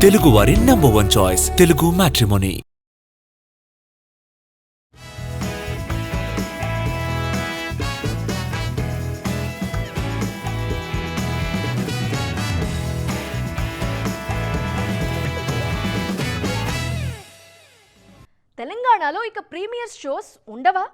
తెలుగువారి #1 choice Telugu matrimony. తెలంగాణలో ఇక ప్రీమియర్ షోస్ ఉండవా?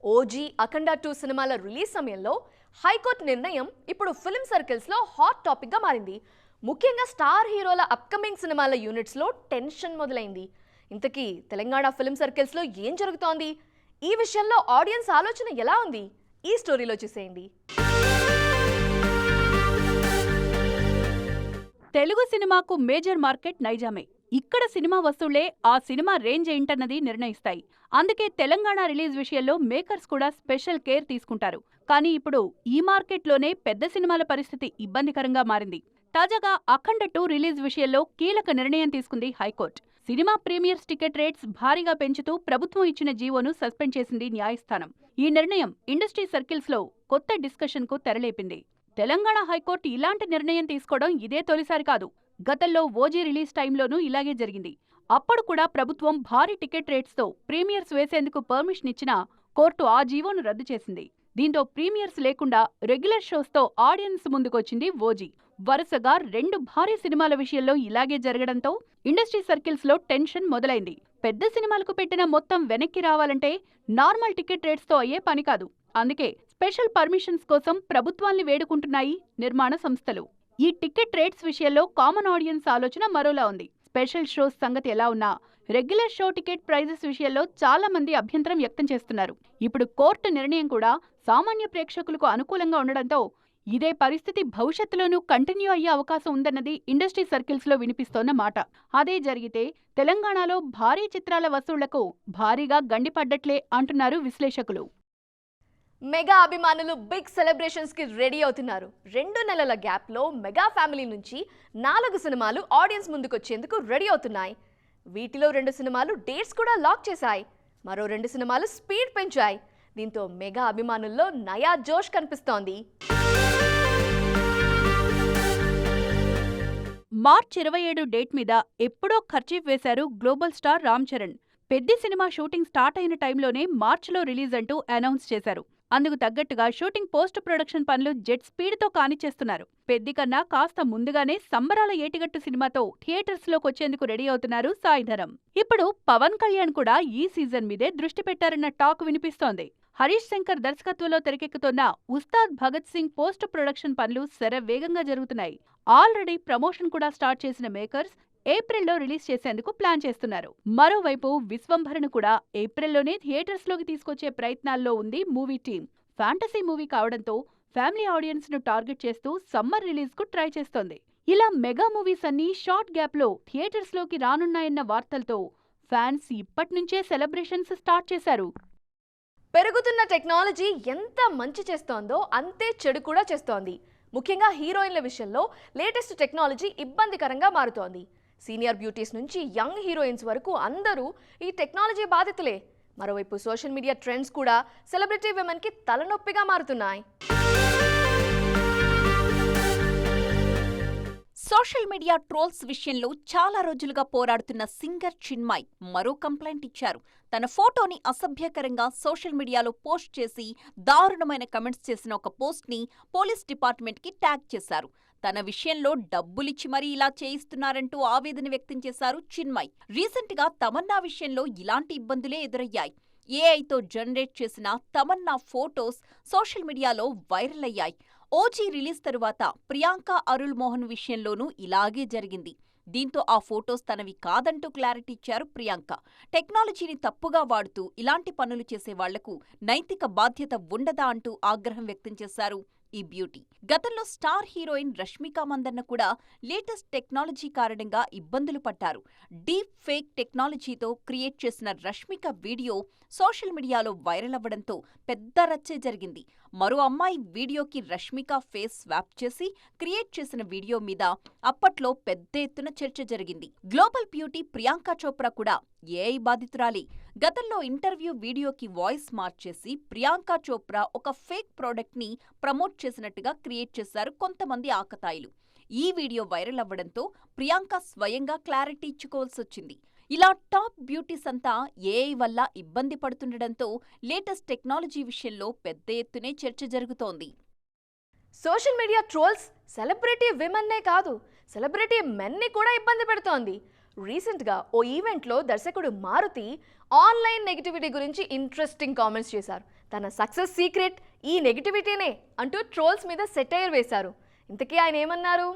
ఓజీ, అఖండ 2 సినిమాల రిలీజ్ సమయంలో హైకోర్టు నిర్ణయం ఇప్పుడు ఫిల్మ్ సర్కిల్స్లో హాట్ టాపిక్గా మారింది. ముఖ్యంగా స్టార్ హీరోల అప్కమింగ్ సినిమాల యూనిట్స్లో టెన్షన్ మొదలైంది. ఇంతకీ తెలంగాణ ఫిల్మ్ సర్కిల్స్లో ఏం జరుగుతోంది? ఈ విషయంలో ఆడియన్స్ ఆలోచన ఎలా ఉంది? ఈ స్టోరీలో చూసేయండి. తెలుగు సినిమాకు మేజర్ మార్కెట్ నైజామే. ఇక్కడ సినిమా వసూళ్లే ఆ సినిమా రేంజ్ ఏంటన్నది నిర్ణయిస్తాయి. అందుకే తెలంగాణ రిలీజ్ విషయంలో మేకర్స్ కూడా స్పెషల్ కేర్ తీసుకుంటారు. కానీ ఇప్పుడు ఈ మార్కెట్లోనే పెద్ద సినిమాల పరిస్థితి ఇబ్బందికరంగా మారింది. తాజాగా అఖండ 2 రిలీజ్ విషయంలో కీలక నిర్ణయం తీసుకుంది high court. Cinema premieres ticket rates భారీగా పెంచుతూ ప్రభుత్వం ఇచ్చిన జీవోను సస్పెండ్ చేసింది న్యాయస్థానం. ఈ నిర్ణయం ఇండస్ట్రీ సర్కిల్స్లో కొత్త డిస్కషన్కు తెరలేపింది. తెలంగాణ హైకోర్టు ఇలాంటి నిర్ణయం తీసుకోవడం ఇదే తొలిసారి కాదు. గతంలో ఓజీ రిలీజ్ టైంలోనూ ఇలాగే జరిగింది. అప్పుడు కూడా ప్రభుత్వం భారీ టికెట్ రేట్స్తో ప్రీమియర్స్ వేసేందుకు పర్మిషన్ ఇచ్చినా కోర్టు ఆ జీవోను రద్దు చేసింది. దీంతో ప్రీమియర్స్ లేకుండా రెగ్యులర్ షోస్తో ఆడియన్స్ ముందుకొచ్చింది ఓజీ. వరుసగా 2 భారీ సినిమాల విషయంలో ఇలాగే జరగడంతో ఇండస్ట్రీ సర్కిల్స్లో టెన్షన్ మొదలైంది. పెద్ద సినిమాలకు పెట్టిన మొత్తం వెనక్కి రావాలంటే నార్మల్ టికెట్ రేట్స్తో అయ్యే పని కాదు. అందుకే స్పెషల్ పర్మిషన్స్ కోసం ప్రభుత్వాల్ని వేడుకుంటున్నాయి నిర్మాణ సంస్థలు. ఈ టికెట్ రేట్స్ విషయంలో కామన్ ఆడియన్స్ ఆలోచన మరోలా ఉంది. స్పెషల్ షోస్ సంగతి ఎలా ఉన్నా రెగ్యులర్ షో టికెట్ ప్రైజెస్ విషయంలో చాలా మంది అభ్యంతరం వ్యక్తం చేస్తున్నారు. ఇప్పుడు కోర్టు నిర్ణయం కూడా సామాన్య ప్రేక్షకులకు అనుకూలంగా ఉండడంతో ఇదే పరిస్థితి భవిష్యత్తులోనూ కంటిన్యూ అయ్యే అవకాశం ఉందన్నది ఇండస్ట్రీ సర్కిల్స్లో వినిపిస్తోన్న మాట. అదే జరిగితే తెలంగాణలో భారీ చిత్రాల వసూళ్లకు భారీగా గండిపడ్డట్లే అంటున్నారు విశ్లేషకులు. మెగా అభిమానులు బిగ్ సెలబ్రేషన్స్ కి రెడీ అవుతున్నారు. 2 నెలల గ్యాప్ లో మెగా ఫ్యామిలీ నుంచి 4 సినిమాలు ఆడియన్స్ ముందుకొచ్చేందుకు రెడీ అవుతున్నాయి. వీటిలో 2 సినిమాలు డేట్స్ కూడా లాక్ చేశాయి. మరో 2 సినిమాలు స్పీడ్ పెంచాయి. దీంతో మెగా అభిమానుల్లో నయా జోష్ కనిపిస్తోంది. మార్చ్ 27 డేట్ మీద ఎప్పుడో ఖర్చీఫ్ వేశారు గ్లోబల్ స్టార్ రామ్ చరణ్. పెద్ద సినిమా షూటింగ్ స్టార్ట్ అయిన టైంలోనే మార్చిలో రిలీజ్ అంటూ అనౌన్స్ చేశారు. అందుకు తగ్గట్టుగా షూటింగ్ పోస్ట్ ప్రొడక్షన్ పనులు జెట్ స్పీడ్తో కానిచ్చేస్తున్నారు. పెద్ది కన్నా కాస్త ముందుగానే సంబరాల ఏటిగట్టు సినిమాతో థియేటర్స్లోకి వచ్చేందుకు రెడీ అవుతున్నారు సాయిధరం. ఇప్పుడు పవన్ కళ్యాణ్ కూడా ఈ సీజన్ మీదే దృష్టి పెట్టారన్న టాక్ వినిపిస్తోంది. హరీష్ శంకర్ దర్శకత్వంలో తెరకెక్కుతున్న ఉస్తాద్ భగత్ సింగ్ పోస్ట్ ప్రొడక్షన్ పనులు శరవేగంగా జరుగుతున్నాయి. ఆల్రెడీ ప్రమోషన్ కూడా స్టార్ట్ చేసిన మేకర్స్ ఏప్రిల్లో రిలీజ్ చేసేందుకు ప్లాన్ చేస్తున్నారు. మరోవైపు విశ్వంభరను కూడా ఏప్రిల్లోనే థియేటర్స్లోకి తీసుకొచ్చే ప్రయత్నాల్లో ఉంది మూవీ టీం. ఫ్యాంటసీ మూవీ కావడంతో ఫ్యామిలీ ఆడియన్స్ ను టార్గెట్ చేస్తూ సమ్మర్ రిలీజ్ కు ట్రై చేస్తోంది. ఇలా మెగా మూవీస్ అన్ని షార్ట్ గ్యాప్ లో థియేటర్స్లోకి రానున్నాయన్న వార్తలతో ఫ్యాన్స్ ఇప్పట్నుంచే సెలబ్రేషన్స్ స్టార్ట్ చేశారు. పెరుగుతున్న టెక్నాలజీ ఎంత మంచి చేస్తోందో అంతే చెడు కూడా చేస్తోంది. ముఖ్యంగా హీరోయిన్ల విషయంలో లేటెస్ట్ టెక్నాలజీ ఇబ్బందికరంగా మారుతోంది. సీనియర్ బ్యూటీస్ నుంచి యంగ్ హీరోయిన్స్ వరకు అందరూ ఈ టెక్నాలజీ బాధితులే. మరోవైపు సోషల్ మీడియా ట్రెండ్స్ కూడా సెలబ్రిటీ విమెన్ కి తలనొప్పిగా మారుతున్నాయి. సోషల్ మీడియా ట్రోల్స్ విషయంలో చాలా రోజులుగా పోరాడుతున్న సింగర్ చిన్మయ్ మరో కంప్లైంట్ ఇచ్చారు. తన ఫోటోని అసభ్యకరంగా సోషల్ మీడియాలో పోస్ట్ చేసి దారుణమైన కమెంట్స్ చేసిన ఒక పోస్ట్ని పోలీస్ డిపార్ట్మెంట్కి ట్యాగ్ చేశారు. తన విషయంలో డబ్బులిచ్చి మరీ ఇలా చేయిస్తున్నారంటూ ఆవేదన వ్యక్తం చేశారు చిన్మయ్. రీసెంట్గా తమన్నా విషయంలో ఇలాంటి ఇబ్బందులే ఎదురయ్యాయి. ఏఐతో జనరేట్ చేసిన తమన్నా ఫోటోస్ సోషల్ మీడియాలో వైరల్ అయ్యాయి. ఓజీ రిలీజ్ తరువాత ప్రియాంక అరుళ్ మోహన్ విషయంలోనూ ఇలాగే జరిగింది. దీంతో ఆ ఫోటోస్ తనవి కాదంటూ క్లారిటీ ఇచ్చారు ప్రియాంక. టెక్నాలజీని తప్పుగా వాడుతూ ఇలాంటి పనులు చేసే వాళ్లకు నైతిక బాధ్యత ఉండదా అంటూ ఆగ్రహం వ్యక్తం చేశారు ఈ బ్యూటీ. గతంలో స్టార్ హీరోయిన్ రష్మిక మందన్న కూడా లేటెస్ట్ టెక్నాలజీ కారణంగా ఇబ్బందులు పడ్డారు. డీప్ ఫేక్ టెక్నాలజీతో క్రియేట్ చేసిన రష్మిక వీడియో సోషల్ మీడియాలో వైరల్ అవ్వడంతో పెద్ద రచ్చే జరిగింది. మరో అమ్మాయి వీడియోకి రష్మిక ఫేస్ స్వాప్ చేసి క్రియేట్ చేసిన వీడియో మీద అప్పట్లో పెద్ద ఎత్తున చర్చ జరిగింది. గ్లోబల్ బ్యూటీ ప్రియాంక చోప్రా కూడా ఏఐ బాధితురాలి. గతంలో ఇంటర్వ్యూ వీడియోకి వాయిస్ మార్చేసి ప్రియాంక చోప్రా ఒక ఫేక్ ప్రోడక్ట్ ని ప్రమోట్ చేసినట్టుగా క్రియేట్ చేశారు కొంతమంది ఆకతాయిలు. ఈ వీడియో వైరల్ అవ్వడంతో ప్రియాంక స్వయంగా క్లారిటీ ఇచ్చుకోవాల్సొచ్చింది. ఇలా టాప్ బ్యూటీస్ అంతా ఏఐ వల్ల ఇబ్బంది పడుతుండటంతో లేటెస్ట్ టెక్నాలజీ విషయంలో పెద్ద ఎత్తునే చర్చ జరుగుతోంది. సోషల్ మీడియా ట్రోల్స్ సెలబ్రిటీ విమెన్నే కాదు, సెలబ్రిటీ మెన్ని కూడా ఇబ్బంది పెడుతోంది. రీసెంట్గా ఓ ఈవెంట్లో దర్శకుడు మారుతి ఆన్లైన్ నెగిటివిటీ గురించి ఇంట్రెస్టింగ్ కామెంట్స్ చేశారు. తన సక్సెస్ సీక్రెట్ ఈ నెగిటివిటీనే అంటూ ట్రోల్స్ మీద సెటైర్ వేశారు. ఇంతకీ ఆయన ఏమన్నారు?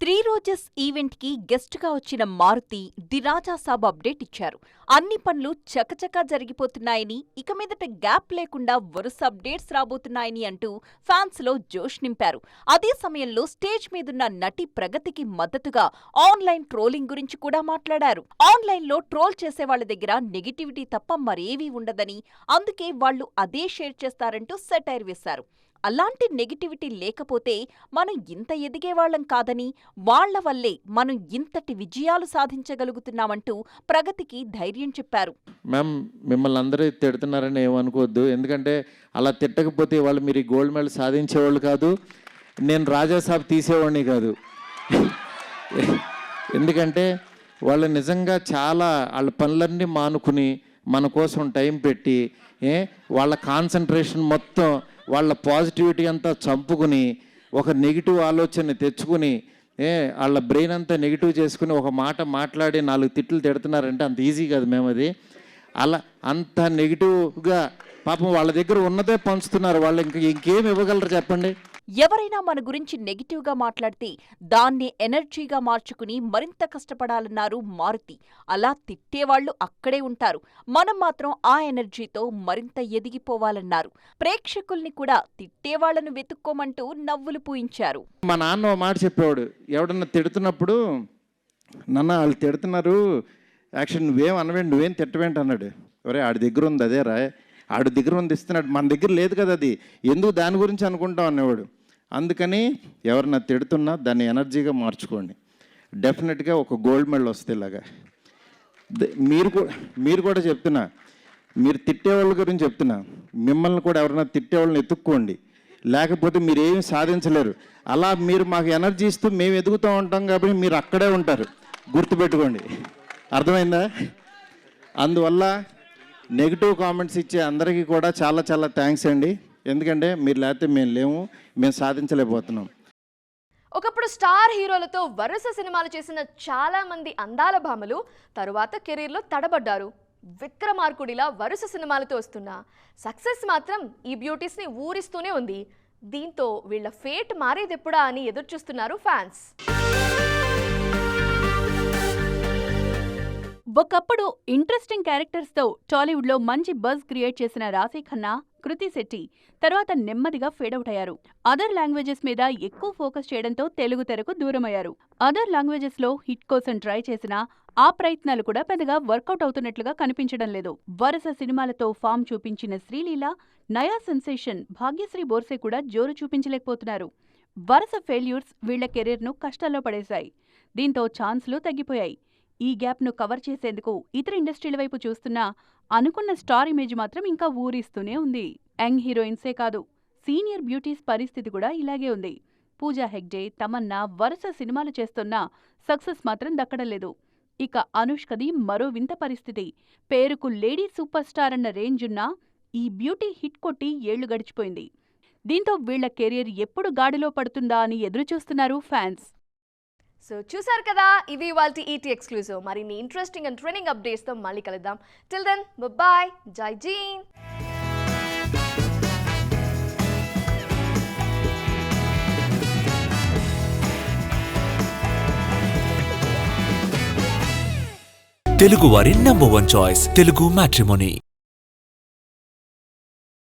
3 రోజెస్ ఈవెంట్కి గెస్ట్గా వచ్చిన మారుతి ది రాజా సాబ్ అప్డేట్ ఇచ్చారు. అన్ని పనులు చకచకా జరిగిపోతున్నాయని, ఇక మీదట గ్యాప్ లేకుండా వరుస అప్డేట్స్ రాబోతున్నాయని అంటూ ఫ్యాన్స్లో జోష్ నింపారు. అదే సమయంలో స్టేజ్ మీదున్న నటి ప్రగతికి మద్దతుగా ఆన్లైన్ ట్రోలింగ్ గురించి కూడా మాట్లాడారు. ఆన్లైన్లో ట్రోల్ చేసే వాళ్ళ దగ్గర నెగిటివిటీ తప్ప మరేవీ ఉండదని, అందుకే వాళ్లు అదే షేర్ చేస్తారంటూ సెటైర్ వేశారు. అలాంటి నెగిటివిటీ లేకపోతే మనం ఇంత ఎదిగేవాళ్లం కాదని, వాళ్ల వల్లే మనం ఇంతటి విజయాలు సాధించగలుగుతున్నామంటూ ప్రగతికి ధైర్యం చెప్పారు. మ్యామ్, మిమ్మల్ని అందరూ తిడుతున్నారని ఏమనుకోవద్దు. ఎందుకంటే అలా తిట్టకపోతే వాళ్ళు మీరు గోల్డ్ మెడల్ సాధించేవాళ్ళు కాదు, నేను రాజాసాబ్ తీసేవాడిని కాదు. ఎందుకంటే వాళ్ళు నిజంగా చాలా వాళ్ళ పనులన్నీ మానుకుని మన కోసం టైం పెట్టి వాళ్ళ కాన్సన్ట్రేషన్ మొత్తం, వాళ్ళ పాజిటివిటీ అంతా చంపుకుని ఒక నెగిటివ్ ఆలోచన తెచ్చుకుని వాళ్ళ బ్రెయిన్ అంతా నెగిటివ్ చేసుకుని ఒక మాట మాట్లాడి 4 తిట్లు తిడుతున్నారంటే అంత ఈజీ కాదు మేము. అది అలా అంత నెగిటివ్గా పాపం వాళ్ళ దగ్గర ఉన్నదే పంచుతున్నారు. వాళ్ళు ఇంకేం ఇవ్వగలరు చెప్పండి? ఎవరైనా మన గురించి నెగిటివ్గా మాట్లాడితే దాన్ని ఎనర్జీగా మార్చుకుని మరింత కష్టపడాలన్నారు మారుతి. అలా తిట్టేవాళ్లు అక్కడే ఉంటారు, మనం మాత్రం ఆ ఎనర్జీతో మరింత ఎదిగిపోవాలన్నారు. ప్రేక్షకుల్ని కూడా తిట్టేవాళ్లను వెతుక్కోమంటూ నవ్వులు పూయించారు. మా నాన్న మాట చెప్పేవాడు, ఎవడన్నా తిడుతున్నప్పుడు, నాన్న వాళ్ళు తిడుతున్నారు, యాక్షన్ నువ్వేం అనవేంటి, నువ్వేం తిట్టవేంటి అన్నాడు. ఒరే ఆడి దగ్గర ఉంది అదే రా, ఆడి దగ్గర ఉంది ఇస్తున్నాడు, మన దగ్గర లేదు కదా, అది ఎందుకు దాని గురించి అనుకుంటాం అనేవాడు. అందుకని ఎవరన్నా తిడుతున్నా దాన్ని ఎనర్జీగా మార్చుకోండి, డెఫినెట్గా ఒక గోల్డ్ మెడల్ వస్తే. ఇలాగా మీరు కూడా చెప్తున్నా, మీరు తిట్టేవాళ్ళ గురించి చెప్తున్నా, మిమ్మల్ని కూడా ఎవరైనా తిట్టేవాళ్ళని ఎత్తుక్కోండి, లేకపోతే మీరు ఏమి సాధించలేరు. అలా మీరు మాకు ఎనర్జీ ఇస్తూ మేము ఎదుగుతూ ఉంటాం కాబట్టి మీరు అక్కడే ఉంటారు, గుర్తుపెట్టుకోండి. అర్థమైందా? అందువల్ల నెగిటివ్ కామెంట్స్ ఇచ్చే అందరికీ కూడా చాలా చాలా థ్యాంక్స్ అండి. ఎందుకంటే మీరు లేకపోతే మేము లేము, మేము సాధించలేకపోతున్నాం. ఒకప్పుడు స్టార్ హీరోలతో వరుస సినిమాలు చేసిన చాలా మంది అందాల భామలు తరువాత కెరీర్లో తడబడ్డారు. విక్రమార్కుడిలా వరుస సినిమాలతో వస్తున్న సక్సెస్ మాత్రం ఈ బ్యూటీస్ని ఊరిస్తూనే ఉంది. దీంతో వీళ్ళ ఫేట్ మారేదెప్పుడా అని ఎదురుచూస్తున్నారు ఫ్యాన్స్. ఒకప్పుడు ఇంట్రెస్టింగ్ క్యారెక్టర్స్తో టాలీవుడ్లో మంచి బజ్ క్రియేట్ చేసిన రాశీ ఖన్నా, కృతి శెట్టి తర్వాత నెమ్మదిగా ఫేడౌట్ అయ్యారు. అదర్ లాంగ్వేజెస్ మీద ఎక్కువ ఫోకస్ చేయడంతో తెలుగు తెరకు దూరమయ్యారు. అదర్ లాంగ్వేజెస్లో హిట్ కోసం ట్రై చేసినా ఆ ప్రయత్నాలు కూడా పెద్దగా వర్కౌట్ అవుతున్నట్లుగా కనిపించడం లేదు. వరుస సినిమాలతో ఫామ్ చూపించిన శ్రీలీల, నయా సెన్సేషన్ భాగ్యశ్రీ బోర్సే కూడా జోరు చూపించలేకపోతున్నారు. వరుస ఫెయిల్యూర్స్ వీళ్ల కెరీర్ను కష్టాల్లో పడేశాయి. దీంతో ఛాన్స్లు తగ్గిపోయాయి. ఈ గ్యాప్ను కవర్ చేసేందుకు ఇతర ఇండస్ట్రీల వైపు చూస్తున్నా అనుకున్న స్టార్ ఇమేజ్ మాత్రం ఇంకా ఊరిస్తూనే ఉంది. యంగ్ హీరోయిన్సే కాదు, సీనియర్ బ్యూటీస్ పరిస్థితి కూడా ఇలాగే ఉంది. పూజా హెగ్డే, తమన్నా వరుస సినిమాలు చేస్తున్నా సక్సెస్ మాత్రం దక్కడలేదు. ఇక అనుష్కది మరో వింత పరిస్థితి. పేరుకు లేడీ సూపర్ స్టార్ అన్న రేంజ్ ఉన్నా ఈ బ్యూటీ హిట్ కొట్టి ఏళ్లు గడిచిపోయింది. దీంతో వీళ్ల కెరీర్ ఎప్పుడు గాడిలో పడుతుందా అని ఎదురుచూస్తున్నారు ఫ్యాన్స్. సో చూసారు కదా, ఇది ఇవాల్టి ఈటీ ఎక్స్క్లూజివ్. మరిన్ని ఇంట్రెస్టింగ్ అండ్ ట్రెండింగ్ అప్డేట్స్తో మళ్ళీ కలుద్దాం. టిల్ దెన్ బాయ్, జై జీన్. తెలుగు వారి నంబర్ 1 చాయిస్ తెలుగు మ్యాట్రిమోనీ.